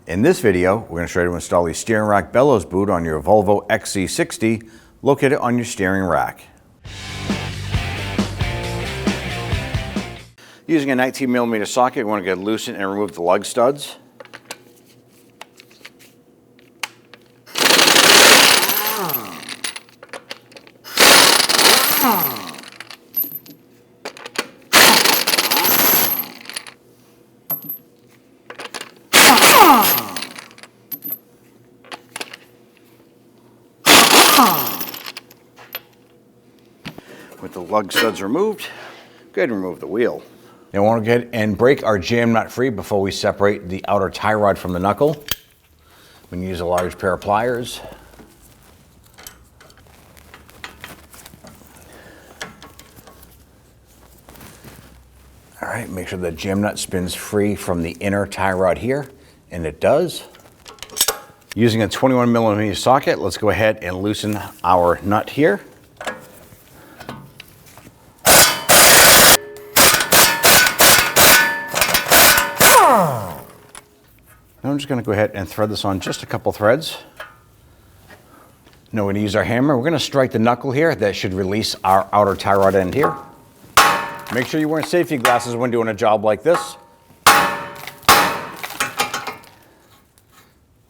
In this video, we're going to show you how to install a steering rack bellows boot on your Volvo XC60 located on your steering rack. Using a 19mm socket, we want to get it loosened and remove the lug studs. With the lug studs removed, go ahead and remove the wheel. Now we want to get and break our jam nut free before we separate the outer tie rod from the knuckle. We can use a large pair of pliers. All right, make sure the jam nut spins free from the inner tie rod here, and it does. Using a 21mm socket, let's go ahead and loosen our nut here. Now I'm just going to go ahead and thread this on just a couple threads. Now we're going to use our hammer. We're going to strike the knuckle here. That should release our outer tie rod end here. Make sure you're wearing safety glasses when doing a job like this.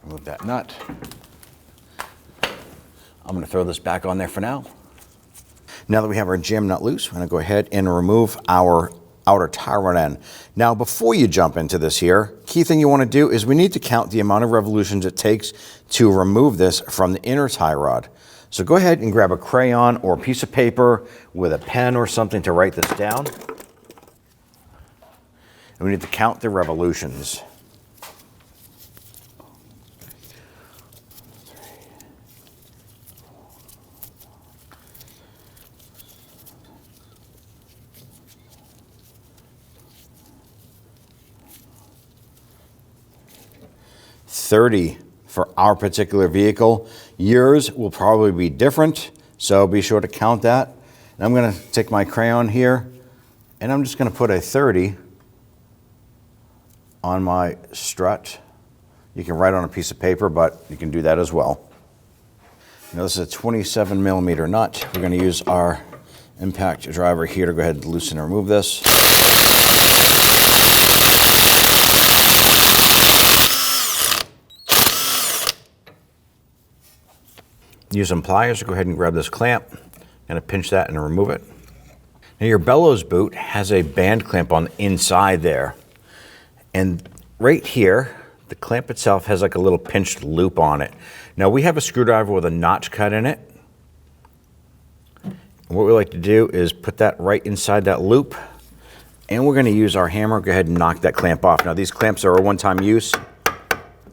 Remove that nut. I'm going to throw this back on there for now. Now that we have our jam nut loose, we're going to go ahead and remove our outer tie rod end. Now before you jump into this here, key thing you want to do is we need to count the amount of revolutions it takes to remove this from the inner tie rod. So go ahead and grab a crayon or a piece of paper with a pen or something to write this down. And we need to count the revolutions. $30 for our particular vehicle. Yours will probably be different, so be sure to count that. And I'm going to take my crayon here, and I'm just going to put a 30 on my strut. You can write on a piece of paper, but you can do that as well. Now this is a 27mm nut. We're going to use our impact driver here to go ahead and loosen and remove this. Use some pliers to go ahead and grab this clamp and pinch that and remove it. Now your bellows boot has a band clamp on the inside there. And right here, the clamp itself has like a little pinched loop on it. Now we have a screwdriver with a notch cut in it. And what we like to do is put that right inside that loop. And we're going to use our hammer, go ahead and knock that clamp off. Now these clamps are a one-time use.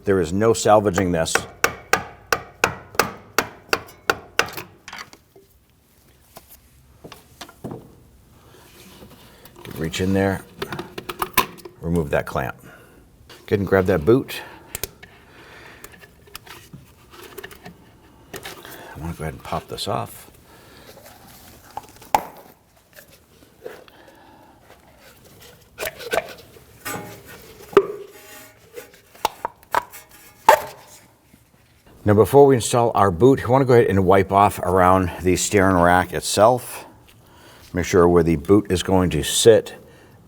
There is no salvaging this. Reach in there, remove that clamp. Go ahead and grab that boot. I want to go ahead and pop this off. Now before we install our boot, I want to go ahead and wipe off around the steering rack itself. Make sure where the boot is going to sit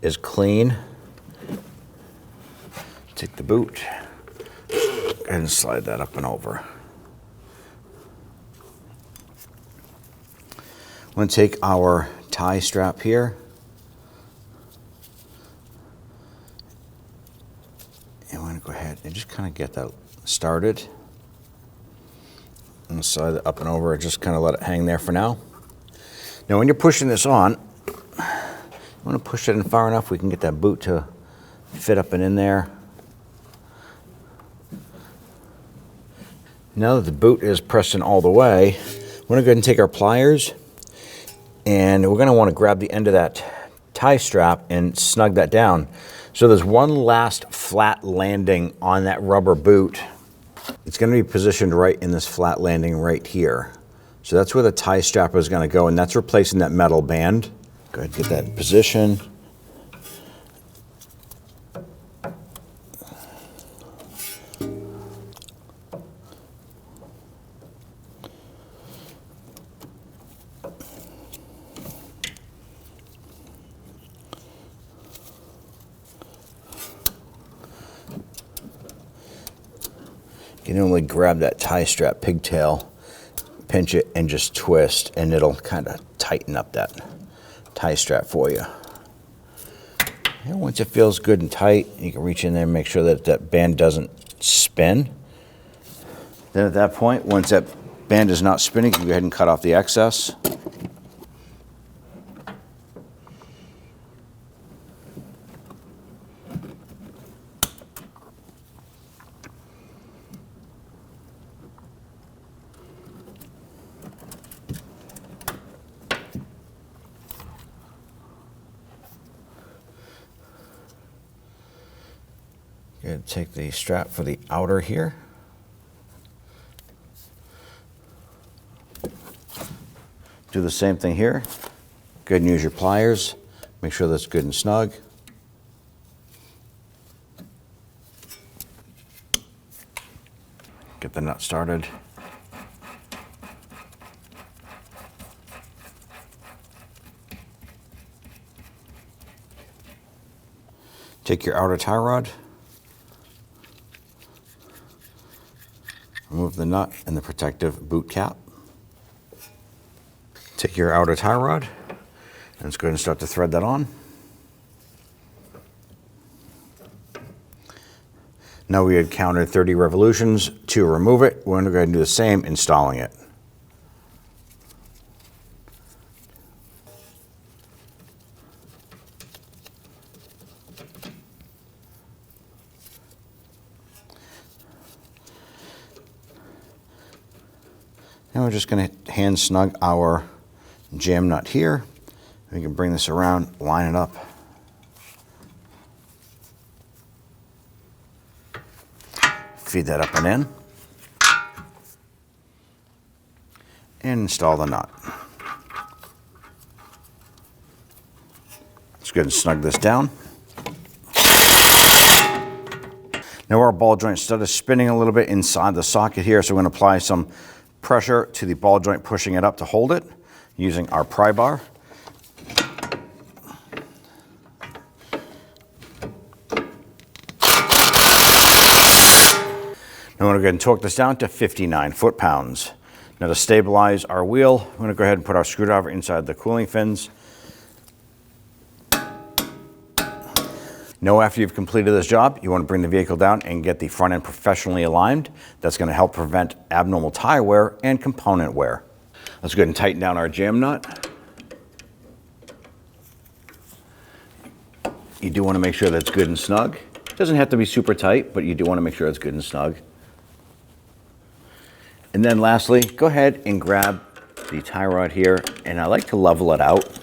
is clean. Take the boot and slide that up and over. I'm going to take our tie strap here and I'm going to go ahead and just kind of get that started. And slide it up and over, just kind of let it hang there for now. Now when you're pushing this on, you want to push it in far enough we can get that boot to fit up and in there. Now that the boot is pressed in all the way, we're going to go ahead and take our pliers and we're going to want to grab the end of that tie strap and snug that down. So there's one last flat landing on that rubber boot. It's going to be positioned right in this flat landing right here. So that's where the tie strap is going to go, and that's replacing that metal band. Go ahead and get that in position. You can only grab that tie strap pigtail, pinch it, and just twist, and it'll kind of tighten up that tie strap for you. And once it feels good and tight, you can reach in there and make sure that that band doesn't spin. Then at that point, once that band is not spinning, you can go ahead and cut off the excess. Going to take the strap for the outer here. Do the same thing here. Go ahead and use your pliers. Make sure that's good and snug. Get the nut started. Take your outer tie rod. Remove the nut and the protective boot cap. Take your outer tie rod and let's go ahead and start to thread that on. Now we had counted 30 revolutions. To remove it, we're going to go ahead and do the same, installing it. Now we're just going to hand snug our jam nut here. We can bring this around, line it up. Feed that up and in. And install the nut. Let's go ahead and snug this down. Now our ball joint stud is spinning a little bit inside the socket here, so we're going to apply some pressure to the ball joint, pushing it up to hold it using our pry bar. Now we're going to go ahead and torque this down to 59 foot-pounds. Now to stabilize our wheel, we're going to go ahead and put our screwdriver inside the cooling fins. Now after you've completed this job, you want to bring the vehicle down and get the front end professionally aligned. That's going to help prevent abnormal tire wear and component wear. Let's go ahead and tighten down our jam nut. You do want to make sure that's good and snug. It doesn't have to be super tight, but you do want to make sure it's good and snug. And then lastly, go ahead and grab the tie rod here, and I like to level it out.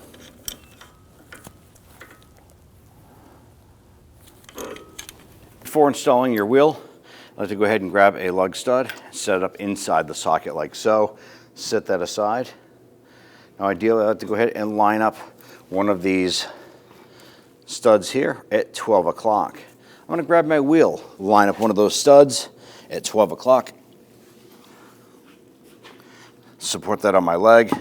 Before installing your wheel, I like to go ahead and grab a lug stud, set it up inside the socket like so, set that aside. Now ideally I like to go ahead and line up one of these studs here at 12 o'clock. I'm going to grab my wheel, line up one of those studs at 12 o'clock, support that on my leg.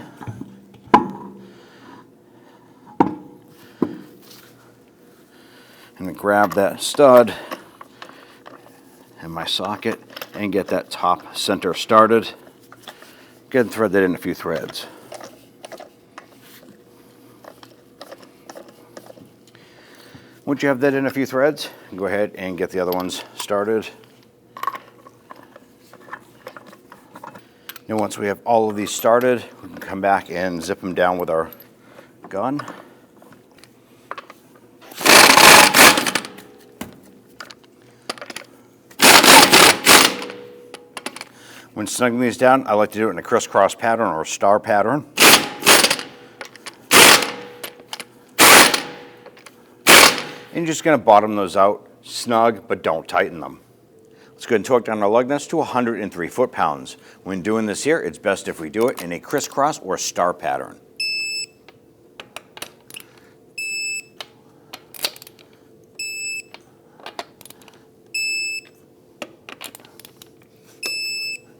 And grab that stud in my socket and get that top center started. Go ahead and thread that in a few threads. Once you have that in a few threads, go ahead and get the other ones started. Now once we have all of these started, we can come back and zip them down with our gun. When snugging these down, I like to do it in a crisscross pattern or a star pattern. And you're just going to bottom those out, snug, but don't tighten them. Let's go ahead and torque down our lug nuts to 103 foot-pounds. When doing this here, it's best if we do it in a crisscross or star pattern.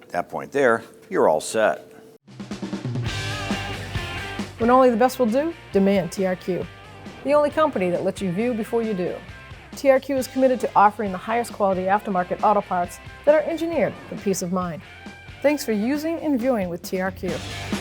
At that point there, you're all set. When only the best will do, demand TRQ. The only company that lets you view before you do. TRQ is committed to offering the highest quality aftermarket auto parts that are engineered for peace of mind. Thanks for using and viewing with TRQ.